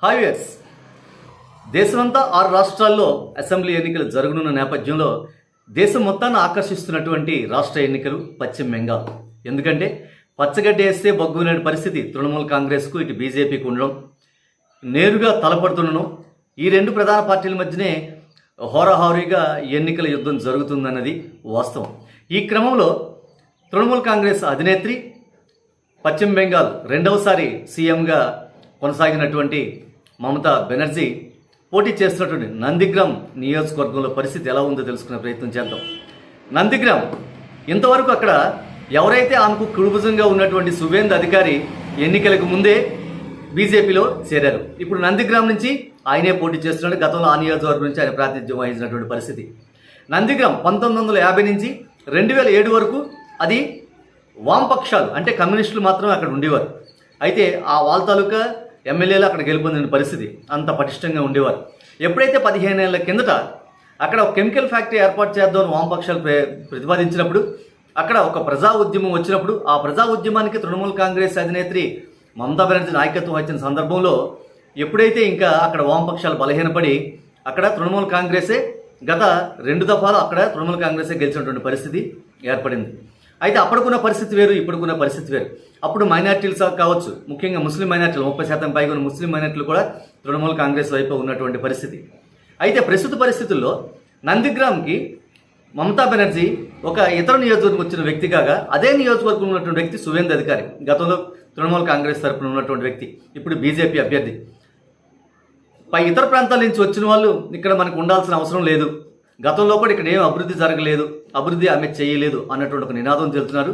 హాయ్వేర్స్ దేశమంతా 6 రాష్ట్రాల్లో అసెంబ్లీ ఎన్నికలు జరగనున్న నేపథ్యంలో దేశం మొత్తాన్ని ఆకర్షిస్తున్నటువంటి రాష్ట్ర ఎన్నికలు పశ్చిమ బెంగాల్. ఎందుకంటే పచ్చగడ్డి వేస్తే బగ్గునే పరిస్థితి తృణమూల్ కాంగ్రెస్కు, ఇటు బీజేపీకి ఉండడం, నేరుగా తలపడుతుండడం, ఈ రెండు ప్రధాన పార్టీల మధ్యనే హోరాహోరీగా ఎన్నికల యుద్ధం జరుగుతుందన్నది వాస్తవం. ఈ క్రమంలో తృణమూల్ కాంగ్రెస్ అధినేత్రి, పశ్చిమ బెంగాల్ రెండవసారి సీఎంగా కొనసాగినటువంటి మమతా బెనర్జీ పోటీ చేస్తున్నటువంటి నందిగ్రామ్ నియోజకవర్గంలో పరిస్థితి ఎలా ఉందో తెలుసుకునే ప్రయత్నం చేద్దాం. నందిగ్రామ్ ఇంతవరకు అక్కడ ఎవరైతే ఆమెకు కుడిభుజంగా ఉన్నటువంటి సువేంద్ అధికారి ఎన్నికలకు ముందే బీజేపీలో చేరారు. ఇప్పుడు నందిగ్రామ్ నుంచి ఆయనే పోటీ చేస్తున్నాడు. గతంలో ఆ నియోజకవర్గం నుంచి ఆయన ప్రాతినిధ్యం వహించినటువంటి పరిస్థితి. నందిగ్రామ్ 1950 నుంచి 2007 వరకు అది వామపక్షాలు అంటే కమ్యూనిస్టులు మాత్రమే అక్కడ ఉండేవారు. అయితే ఆ వాళ్ళ తాలూకా ఎమ్మెల్యేలు అక్కడ గెలుపొందిన పరిస్థితి, అంత పటిష్టంగా ఉండేవారు. ఎప్పుడైతే 15 ఏళ్ల కిందట అక్కడ ఒక కెమికల్ ఫ్యాక్టరీ ఏర్పాటు చేద్దామని వామపక్షాలు ప్రతిపాదించినప్పుడు, అక్కడ ఒక ప్రజా ఉద్యమం వచ్చినప్పుడు, ఆ ప్రజా ఉద్యమానికి తృణమూల్ కాంగ్రెస్ అధినేత్రి మమతా బెనర్జీ నాయకత్వం వచ్చిన సందర్భంలో ఎప్పుడైతే ఇంకా అక్కడ వామపక్షాలు బలహీనపడి అక్కడ తృణమూల్ కాంగ్రెసే గత 2 దఫాలు అక్కడ తృణమూల్ కాంగ్రెసే గెలిచినటువంటి పరిస్థితి ఏర్పడింది. అయితే అప్పటికున్న పరిస్థితి వేరు, ఇప్పుడుకున్న పరిస్థితి వేరు. అప్పుడు మైనార్టీలు కావచ్చు, ముఖ్యంగా ముస్లిం మైనార్టీలు 30% పైగా ఉన్న ముస్లిం మైనార్టీలు కూడా తృణమూల్ కాంగ్రెస్ వైపు ఉన్నటువంటి పరిస్థితి. అయితే ప్రస్తుత పరిస్థితుల్లో నందిగ్రామ్కి మమతా బెనర్జీ ఒక ఇతర నియోజకవర్గం వచ్చిన వ్యక్తి కాగా, అదే నియోజకవర్గంలో ఉన్నటువంటి వ్యక్తి సువేంద్ అధికారి, గతంలో తృణమూల్ కాంగ్రెస్ తరఫున ఉన్నటువంటి వ్యక్తి, ఇప్పుడు బీజేపీ అభ్యర్థి. ఇతర ప్రాంతాల నుంచి వచ్చిన వాళ్ళు ఇక్కడ మనకు ఉండాల్సిన అవసరం లేదు, గతంలో కూడా ఇక్కడ ఏం అభివృద్ధి జరగలేదు, అభివృద్ధి ఆమె చేయలేదు అన్నటువంటి ఒక నినాదం తెలుతున్నారు.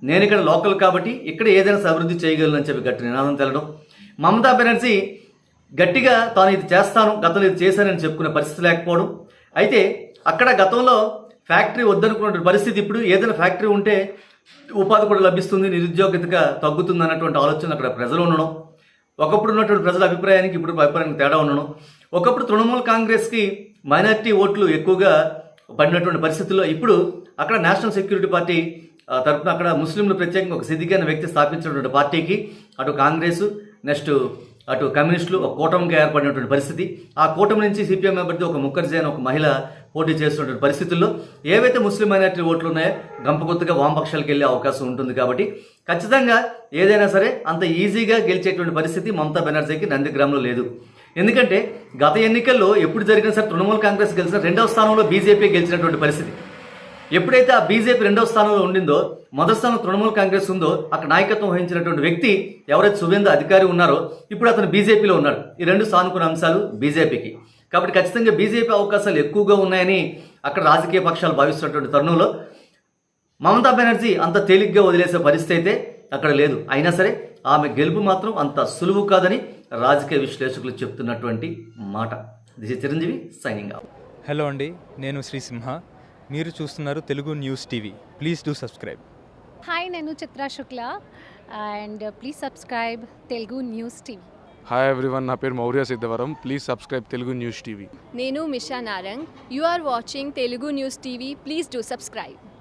నేను ఇక్కడ లోకల్ కాబట్టి ఇక్కడ ఏదైనా అభివృద్ధి చేయగలను అని చెప్పి గట్టి నినాదం తెలడం. మమతా బెనర్జీ గట్టిగా తాను ఇది చేస్తాను, గతంలో ఇది చేశానని చెప్పుకునే పరిస్థితి లేకపోవడం. అయితే అక్కడ గతంలో ఫ్యాక్టరీ వద్దనుకున్న పరిస్థితి, ఇప్పుడు ఏదైనా ఫ్యాక్టరీ ఉంటే ఉపాధి కూడా లభిస్తుంది, నిరుద్యోగితగా తగ్గుతుంది అన్నటువంటి ఆలోచన అక్కడ ప్రజలు ఉండడం. ఒకప్పుడు ఉన్నటువంటి ప్రజల అభిప్రాయానికి ఇప్పుడు అభిప్రాయానికి తేడా ఉండడం. ఒకప్పుడు తృణమూల్ కాంగ్రెస్కి మైనారిటీ ఓట్లు ఎక్కువగా పడినటువంటి పరిస్థితుల్లో ఇప్పుడు అక్కడ నేషనల్ సెక్యూరిటీ పార్టీ తరఫున అక్కడ ముస్లింలు ప్రత్యేకంగా ఒక సిద్ధికైన వ్యక్తి స్థాపించినటువంటి పార్టీకి అటు కాంగ్రెస్, నెక్స్ట్ అటు కమ్యూనిస్టులు ఒక కూటమిగా ఏర్పడినటువంటి పరిస్థితి. ఆ కూటమి నుంచి సిపిఎం అభ్యర్థి ఒక ముఖర్జీ అని ఒక మహిళ పోటీ చేస్తున్నటువంటి పరిస్థితుల్లో ఏవైతే ముస్లిం మైనారిటీ ఓట్లు ఉన్నాయో గంపగుత్తుగా వామపక్షాలకు వెళ్ళే అవకాశం ఉంటుంది. కాబట్టి ఖచ్చితంగా ఏదైనా సరే అంత ఈజీగా గెలిచేటువంటి పరిస్థితి మమతా బెనర్జీకి నందిగ్రామ్లో లేదు. ఎందుకంటే గత ఎన్నికల్లో ఎప్పుడు జరిగినా సరే తృణమూల్ కాంగ్రెస్ గెలిచిన 2వ స్థానంలో బీజేపీ గెలిచినటువంటి పరిస్థితి. ఎప్పుడైతే ఆ బీజేపీ 2వ స్థానంలో ఉండిందో, మొదటి స్థానం తృణమూల్ కాంగ్రెస్ ఉందో, అక్కడ నాయకత్వం వహించినటువంటి వ్యక్తి ఎవరైతే సువేంద్ అధికారి ఉన్నారో ఇప్పుడు అతను బీజేపీలో ఉన్నాడు. ఈ రెండు సానుకూల అంశాలు బీజేపీకి. కాబట్టి ఖచ్చితంగా బీజేపీ అవకాశాలు ఎక్కువగా ఉన్నాయని అక్కడ రాజకీయ పక్షాలు భావిస్తున్నటువంటి తరుణంలో మమతా బెనర్జీ అంత తేలిగ్గా వదిలేసే పరిస్థితి అయితే అక్కడ లేదు. అయినా సరే ఆమె గెలుపు మాత్రం అంత సులువు కాదని రాజకీయ విశ్లేషకులు చెప్తున్నటువంటి మాట. This is Chiranjeevi signing off. Hello అండి, నేను శ్రీ సింహ. మీరు చూస్తున్నారు Telugu news TV. Please do subscribe. Hi, నేను Chitra Shukla and please subscribe Telugu news TV. Hi everyone, నా పేరు Maurya Siddhavaram. Please subscribe Telugu news TV. నేను Misha Narang. You are watching Telugu news TV. Please do subscribe.